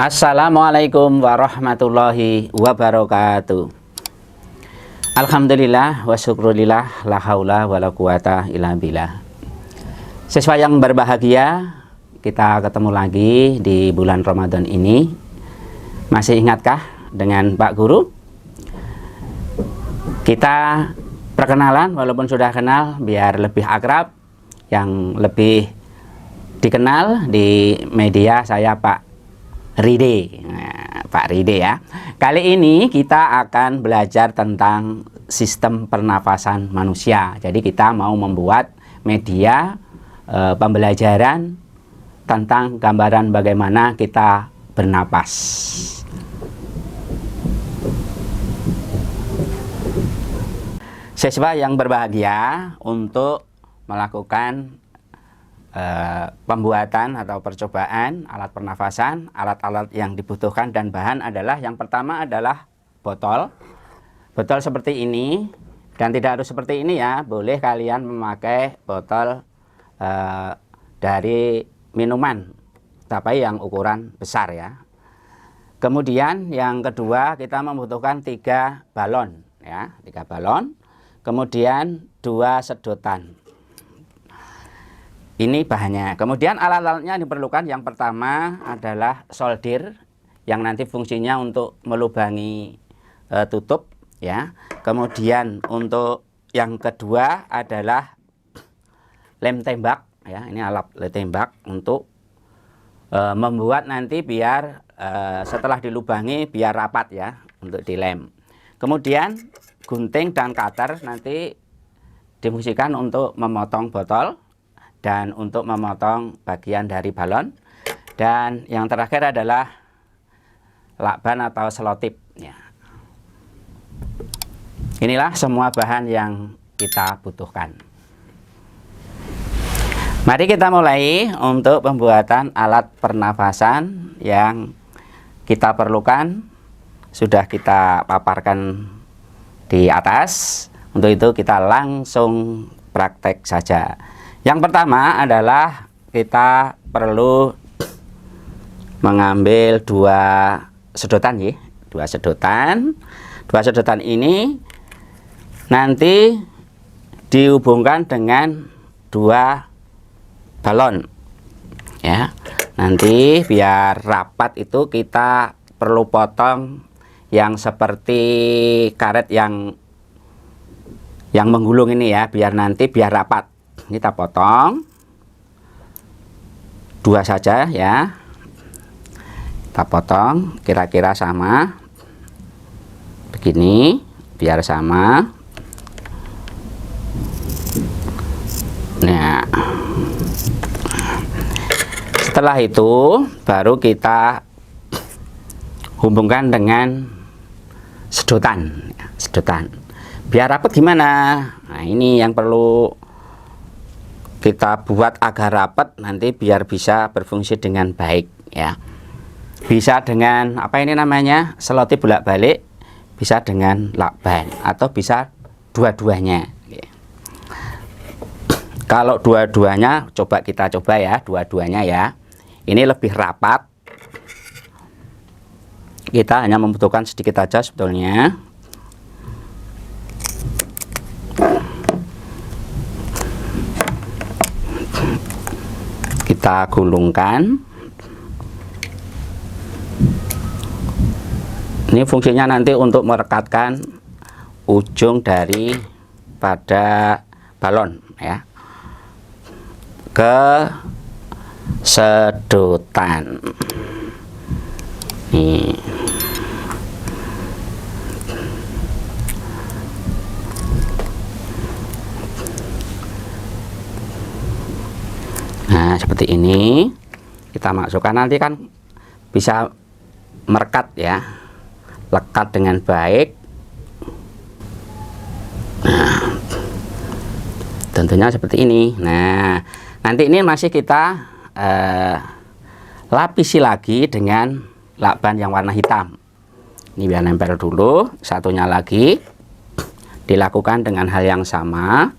Assalamualaikum warahmatullahi wabarakatuh. Alhamdulillah wa syukrulillah, la haula wa la quwata illa billah. Siswa yang berbahagia, kita ketemu lagi di bulan Ramadan ini. Masih ingatkah dengan Pak Guru? Kita perkenalan, walaupun sudah kenal, biar lebih akrab. Yang lebih dikenal di media, saya Pak Ride. Nah, Pak Ride ya. Kali ini kita akan belajar tentang sistem pernafasan manusia. Jadi kita mau membuat media pembelajaran tentang gambaran bagaimana kita bernapas. Siswa yang berbahagia, untuk melakukan pembuatan atau percobaan alat pernafasan, alat-alat yang dibutuhkan dan bahan adalah, yang pertama adalah botol seperti ini, dan tidak harus seperti ini ya, boleh kalian memakai botol dari minuman tapi yang ukuran besar ya. Kemudian yang kedua, kita membutuhkan 3 balon ya, 3 balon, kemudian 2 sedotan. Ini bahannya. Kemudian alat-alatnya diperlukan, yang pertama adalah solder yang nanti fungsinya untuk melubangi tutup ya. Kemudian untuk yang kedua adalah lem tembak ya. Ini alat lem tembak untuk membuat nanti biar setelah dilubangi biar rapat ya, untuk dilem. Kemudian gunting dan cutter nanti difungsikan untuk memotong botol dan untuk memotong bagian dari balon. Dan yang terakhir adalah lakban atau selotip ya. Inilah semua bahan yang kita butuhkan. Mari kita mulai untuk pembuatan alat pernafasan yang kita perlukan. Sudah kita paparkan di atas. Untuk itu kita langsung praktek saja. Yang pertama adalah kita perlu mengambil 2 sedotan ya, 2 sedotan. 2 sedotan ini nanti dihubungkan dengan 2 balon ya. Nanti biar rapat itu kita perlu potong yang seperti karet yang menggulung ini ya, biar rapat. Kita potong 2 saja ya. Kita potong kira-kira sama begini, biar sama. Nah, setelah itu baru kita hubungkan dengan sedotan. Biar rapat gimana? Nah, ini yang perlu kita buat agar rapat, nanti biar bisa berfungsi dengan baik ya. Bisa dengan apa ini namanya, selotip bolak-balik, bisa dengan lakban, atau bisa dua-duanya ya. Kalau dua-duanya kita coba ya, dua-duanya ya. Ini lebih rapat. Kita hanya membutuhkan sedikit aja sebetulnya. Kita gulungkan. Ini fungsinya nanti untuk merekatkan ujung dari pada balon ya ke sedotan. Nih. Nah, seperti ini kita masukkan, nanti kan bisa merekat ya, lekat dengan baik. Nah, tentunya seperti ini. Nah, nanti ini masih kita lapisi lagi dengan lakban yang warna hitam. Ini biar nempel dulu. Satunya lagi dilakukan dengan hal yang sama.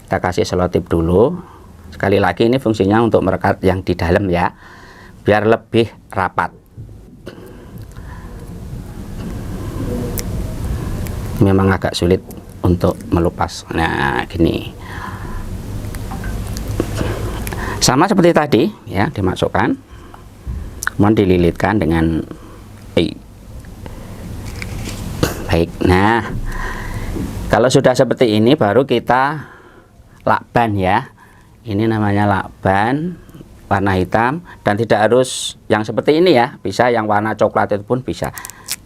Kita kasih selotip dulu. Sekali lagi ini fungsinya untuk merekat yang di dalam ya, biar lebih rapat. memang agak sulit untuk melupas. Nah, gini. Sama seperti tadi ya, dimasukkan, kemudian dililitkan dengan baik. Nah, kalau sudah seperti ini baru kita lakban ya. Ini namanya lakban warna hitam, dan tidak harus yang seperti ini ya, bisa yang warna coklat itu pun bisa.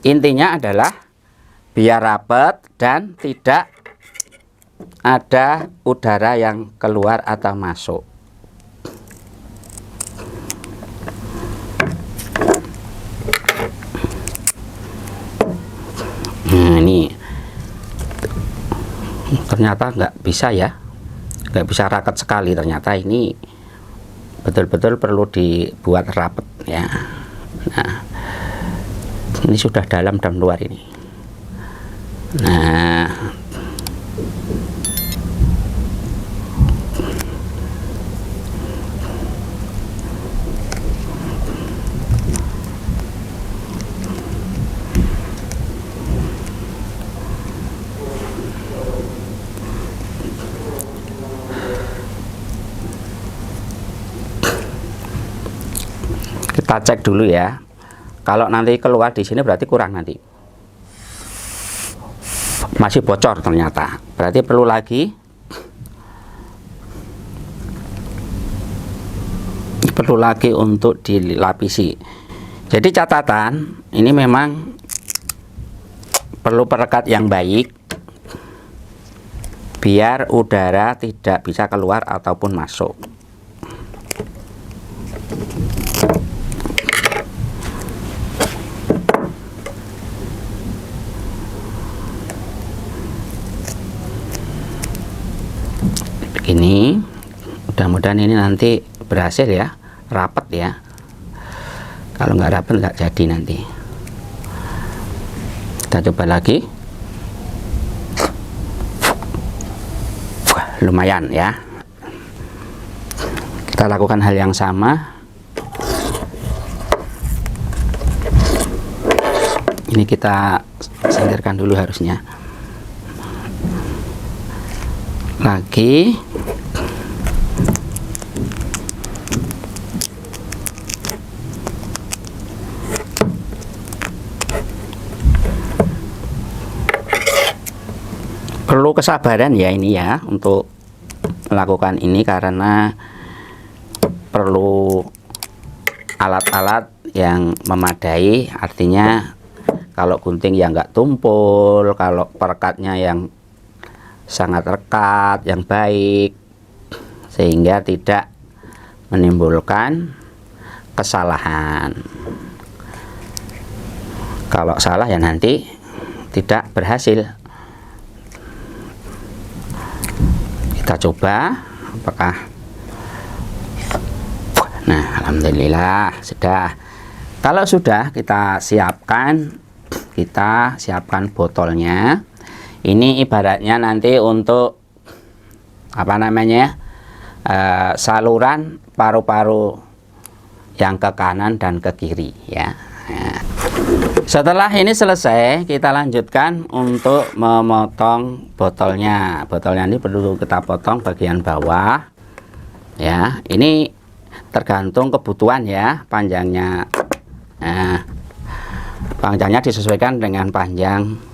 Intinya adalah biar rapat dan tidak ada udara yang keluar atau masuk. Nah, ini ternyata nggak bisa ya, nggak bisa rapat sekali. Ternyata ini betul-betul perlu dibuat rapat ya. Nah, ini sudah dalam dan luar ini. Nah, kita cek dulu ya. Kalau nanti keluar di sini berarti kurang, nanti masih bocor ternyata, berarti perlu lagi untuk dilapisi. Jadi catatan, ini memang perlu perekat yang baik biar udara tidak bisa keluar ataupun masuk. Ini mudah-mudahan ini nanti berhasil ya, rapat ya. Kalau nggak rapat nggak jadi nanti. Kita coba lagi. Wah, lumayan ya. Kita lakukan hal yang sama. Ini kita singkirkan dulu harusnya. Lagi. Perlu kesabaran ya ini ya untuk melakukan ini, karena perlu alat-alat yang memadai. Artinya kalau gunting ya nggak tumpul, kalau perekatnya yang sangat rekat, yang baik, sehingga tidak menimbulkan kesalahan. Kalau salah ya nanti tidak berhasil. Kita coba apakah. Nah, alhamdulillah sudah. Kalau sudah kita siapkan botolnya. Ini ibaratnya nanti untuk apa namanya, saluran paru-paru yang ke kanan dan ke kiri ya. Nah, setelah ini selesai, kita lanjutkan untuk memotong botolnya. Botolnya ini perlu kita potong bagian bawah ya. Ini tergantung kebutuhan ya panjangnya. Nah, panjangnya disesuaikan dengan panjang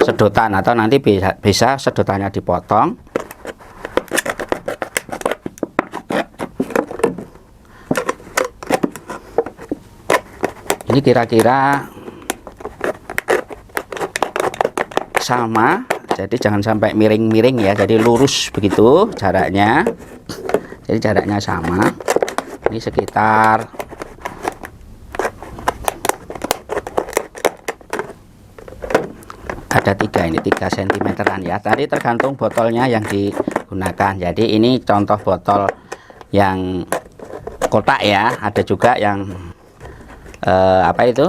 sedotan, atau nanti bisa sedotannya dipotong. Ini kira-kira sama, jadi jangan sampai miring-miring ya, jadi lurus begitu jaraknya. Jadi jaraknya sama. Ini sekitar ada 3 cm-an ya. Tadi tergantung botolnya yang digunakan. Jadi ini contoh botol yang kotak ya. Ada juga yang apa itu,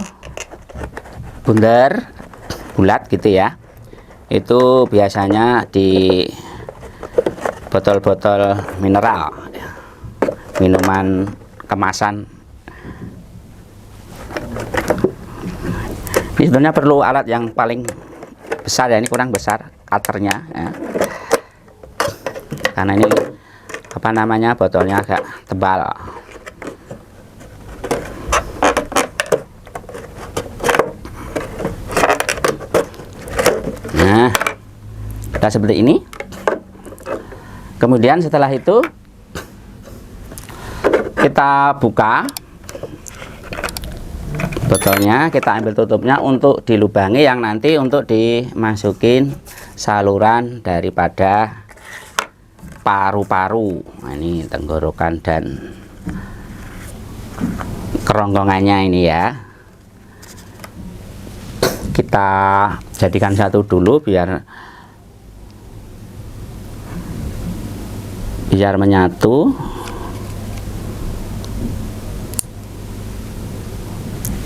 bundar bulat gitu ya. Itu biasanya di botol-botol mineral, minuman kemasan. Ini sebenarnya perlu alat yang paling besar ya, ini kurang besar cutternya ya. Karena ini apa namanya, botolnya agak tebal. Nah, udah seperti ini. Kemudian setelah itu kita buka botolnya, kita ambil tutupnya untuk dilubangi yang nanti untuk dimasukin saluran daripada paru-paru. Nah, ini tenggorokan dan kerongkongannya ini ya. Kita jadikan satu dulu biar menyatu.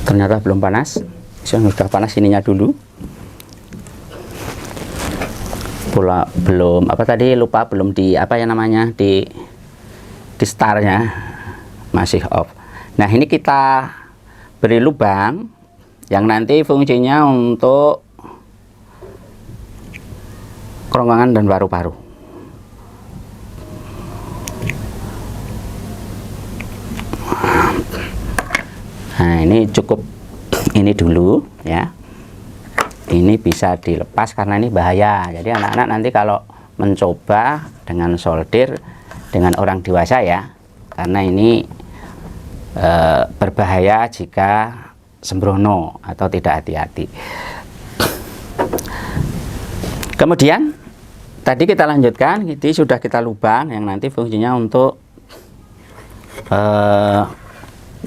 Ternyata belum panas. Sudah panas ininya dulu. Pula belum apa tadi, lupa belum di apa ya namanya, di startnya masih off. Nah, ini kita beri lubang yang nanti fungsinya untuk kerongkongan dan paru-paru. Nah, ini cukup ini dulu ya. Ini bisa dilepas karena ini bahaya. Jadi anak-anak nanti kalau mencoba dengan solder dengan orang dewasa ya, karena ini berbahaya jika sembrono atau tidak hati-hati. Kemudian tadi kita lanjutkan, ini sudah kita lubang yang nanti fungsinya untuk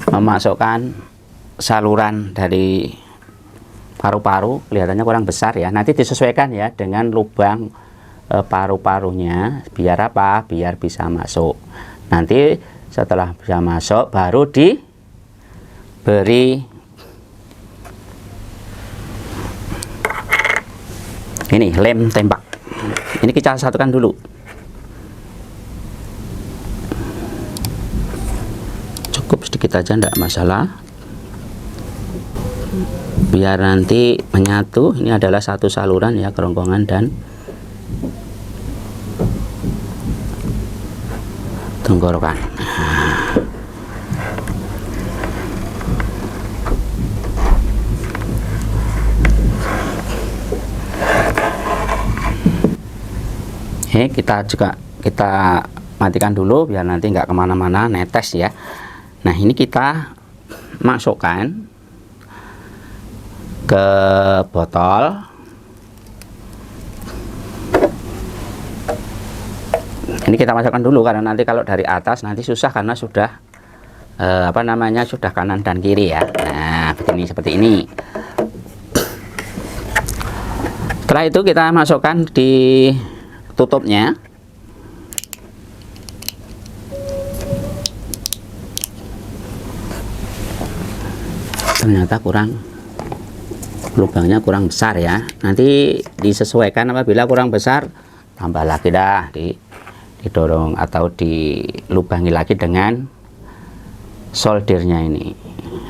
memasukkan saluran dari paru-paru. Kelihatannya kurang besar ya, nanti disesuaikan ya dengan lubang paru-parunya, biar apa, biar bisa masuk. Nanti setelah bisa masuk baru diberi ini lem tembak. Ini kita satukan dulu. Cukup sedikit aja, enggak masalah, biar nanti menyatu. Ini adalah satu saluran ya, kerongkongan dan tenggorokan. Kita matikan dulu biar nanti nggak kemana-mana, netes ya. Nah, ini kita masukkan ke botol. Ini kita masukkan dulu karena nanti kalau dari atas nanti susah karena sudah apa namanya, sudah kanan dan kiri ya. Nah, begini, seperti ini. Setelah itu kita masukkan di tutupnya. Ternyata lubangnya kurang besar ya, nanti disesuaikan. Apabila kurang besar tambah lagi dah, didorong atau dilubangi lagi dengan soldernya ini.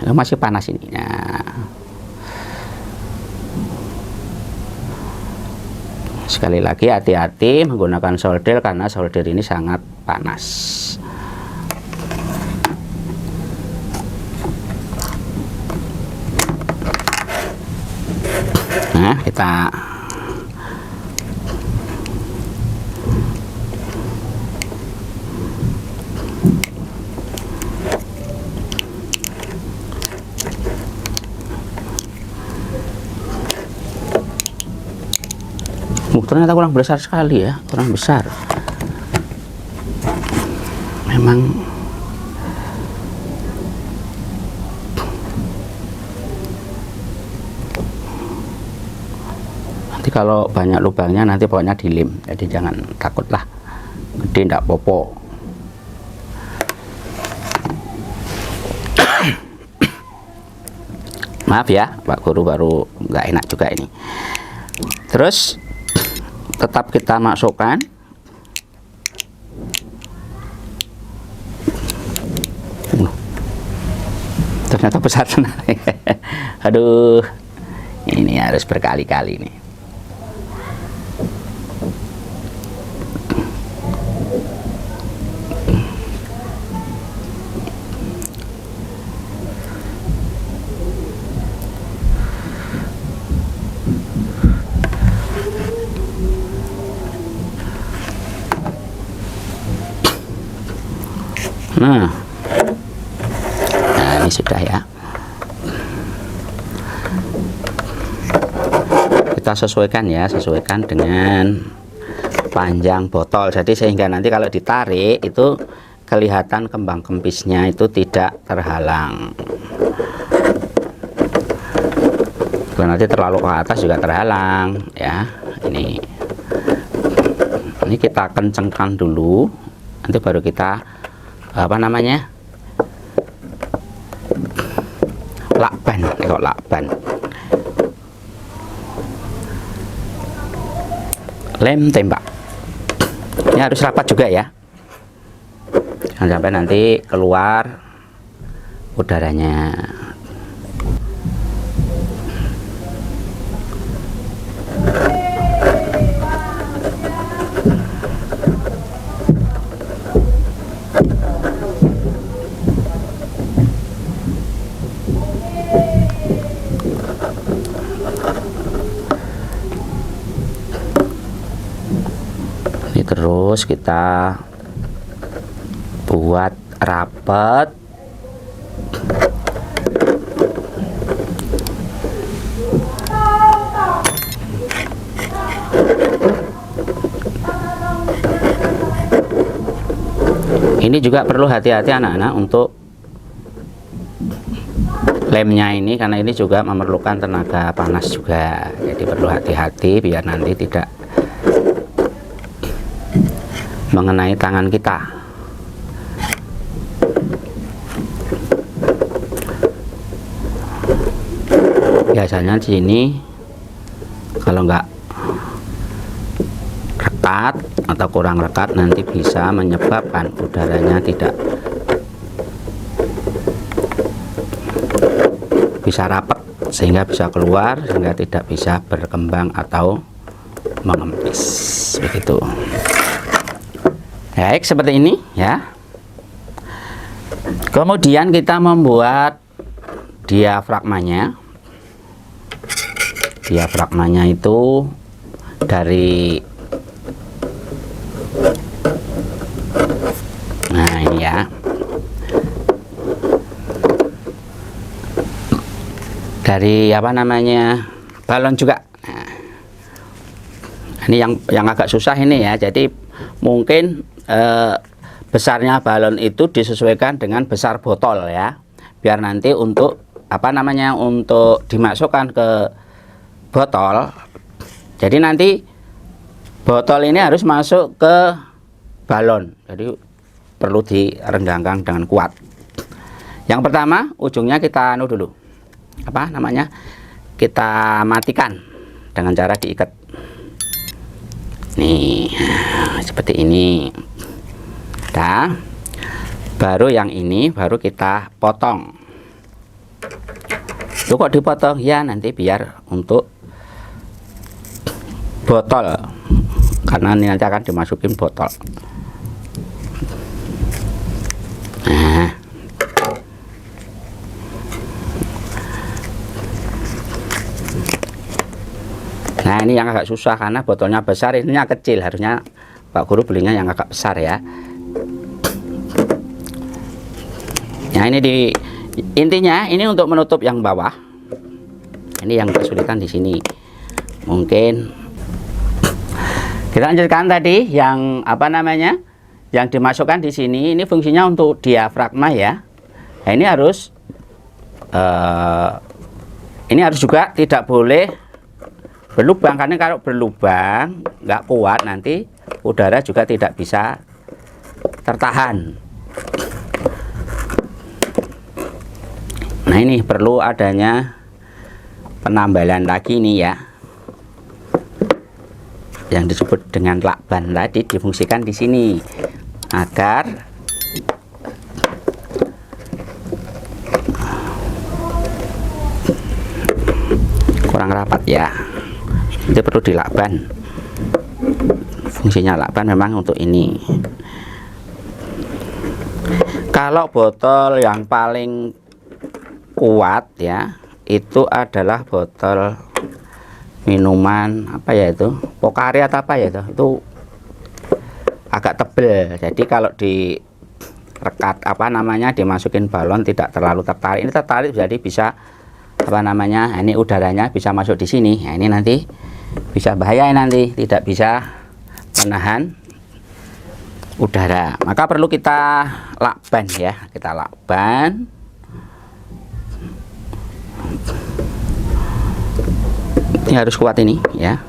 Masih panas ini. Nah, sekali lagi hati-hati menggunakan solder karena solder ini sangat panas. Nah, kita ternyata kurang besar sekali ya, kurang besar. Memang nanti kalau banyak lubangnya nanti pokoknya dilem, jadi jangan takutlah gede ndak popo. Maaf ya Pak Guru, baru nggak enak juga ini. Terus tetap kita masukkan ternyata besar. Aduh, ini harus berkali-kali nih. Nah, ini sudah ya. Kita sesuaikan ya, sesuaikan dengan panjang botol. Jadi sehingga nanti kalau ditarik itu kelihatan kembang kempisnya itu tidak terhalang. Kalau nanti terlalu ke atas juga terhalang ya. Ini kita kencengkan dulu, nanti baru kita apa namanya, lakban. Kok lakban, lem tembak. Ini harus rapat juga ya, jangan sampai nanti keluar udaranya. Terus kita buat rapat. Ini juga perlu hati-hati anak-anak untuk lemnya ini, karena ini juga memerlukan tenaga panas juga. Jadi perlu hati-hati biar nanti tidak mengenai tangan kita. Biasanya di sini kalau nggak rekat atau kurang rekat nanti bisa menyebabkan udaranya tidak bisa rapat sehingga bisa keluar, sehingga tidak bisa berkembang atau mengempis begitu. Baik, seperti ini ya. Kemudian kita membuat diafragmanya. Diafragmanya itu dari, nah ini ya, dari apa namanya, balon juga. Nah, ini yang agak susah ini ya. Jadi mungkin besarnya balon itu disesuaikan dengan besar botol ya, biar nanti untuk apa namanya, untuk dimasukkan ke botol. Jadi nanti botol ini harus masuk ke balon, jadi perlu direnggangkan dengan kuat. Yang pertama, ujungnya kita dulu, apa namanya, kita matikan dengan cara diikat. Nih, seperti ini. Nah, baru yang ini baru kita potong. Itu kok dipotong ya, nanti biar untuk botol, karena ini nanti akan dimasukin botol. Nah, ini yang agak susah karena botolnya besar, ininya kecil. Harusnya Pak Guru belinya yang agak besar ya. Nah, ini intinya ini untuk menutup yang bawah. Ini yang kesulitan di sini. Mungkin kita lanjutkan tadi yang apa namanya, yang dimasukkan di sini. Ini fungsinya untuk diafragma ya. Nah, ini harus juga tidak boleh berlubang, karena kalau berlubang nggak kuat nanti udara juga tidak bisa tertahan. Nah, ini perlu adanya penambalan lagi nih ya, yang disebut dengan lakban tadi difungsikan di sini agar kurang rapat ya. Itu perlu dilakban. Fungsinya lakban memang untuk ini. Kalau botol yang paling kuat ya, itu adalah botol minuman apa ya, itu Pocari atau apa ya, itu agak tebel. Jadi kalau rekat apa namanya dimasukin balon tidak terlalu tertarik. Ini tertarik jadi bisa apa namanya, ini udaranya bisa masuk di sini. Nah, ini nanti bisa bahaya, nanti tidak bisa menahan udara. Maka perlu kita lakban ya, kita lakban. Ini harus kuat ini ya.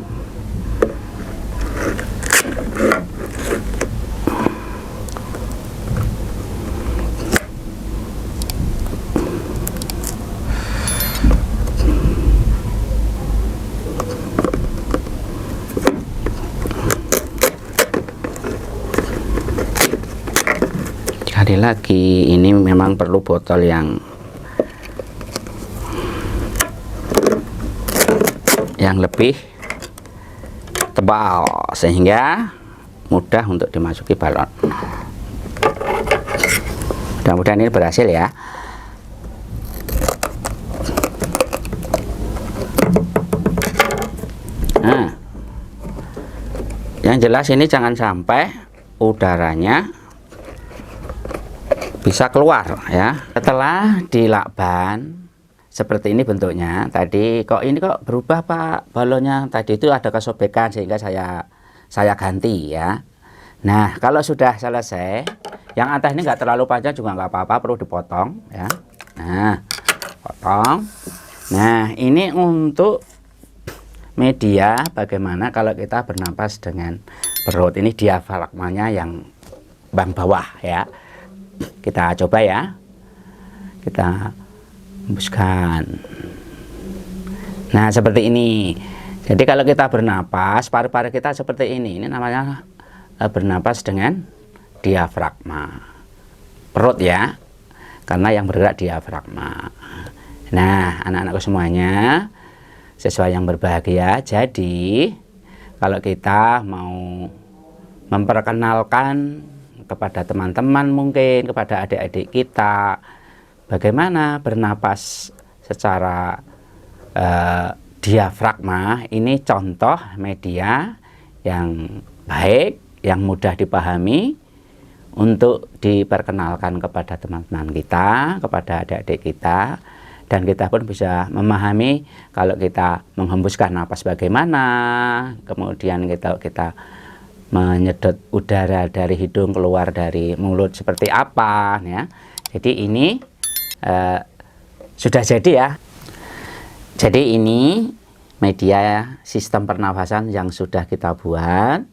Sekali lagi, ini memang perlu botol yang lebih tebal sehingga mudah untuk dimasuki balon. Mudah-mudahan ini berhasil ya. Nah, yang jelas ini jangan sampai udaranya bisa keluar ya. Setelah dilakban seperti ini bentuknya, tadi kok ini kok berubah Pak balonnya, tadi itu ada kesobekan sehingga saya ganti ya. Nah, kalau sudah selesai, yang atas ini nggak terlalu panjang juga nggak apa-apa, perlu dipotong ya. Nah, potong. Nah, ini untuk media bagaimana kalau kita bernapas dengan perut. Ini diafragmanya yang bang bawah ya. Kita coba ya, kita hembuskan. Nah, seperti ini. Jadi kalau kita bernapas, paru-paru kita seperti ini namanya bernapas dengan diafragma perut ya, karena yang bergerak diafragma. Nah, anak-anakku semuanya, siswa yang berbahagia, jadi kalau kita mau memperkenalkan kepada teman-teman, mungkin kepada adik-adik kita, bagaimana bernapas secara diafragma. Ini contoh media yang baik, yang mudah dipahami untuk diperkenalkan kepada teman-teman kita, kepada adik-adik kita, dan kita pun bisa memahami kalau kita menghembuskan napas bagaimana, kemudian kita menyedot udara dari hidung keluar dari mulut seperti apa ya. Jadi ini sudah jadi ya. Jadi ini media sistem pernafasan yang sudah kita buat.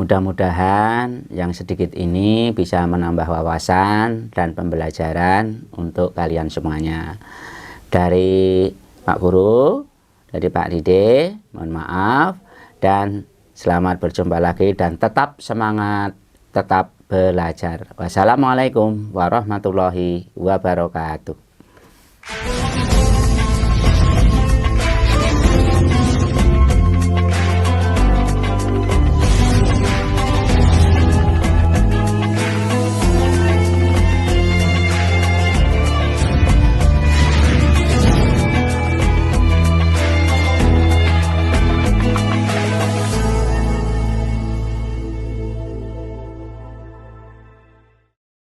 Mudah-mudahan yang sedikit ini bisa menambah wawasan dan pembelajaran untuk kalian semuanya. Dari Pak Guru, dari Pak Dide, mohon maaf, dan selamat berjumpa lagi, dan tetap semangat, tetap belajar. Wassalamualaikum warahmatullahi wabarakatuh.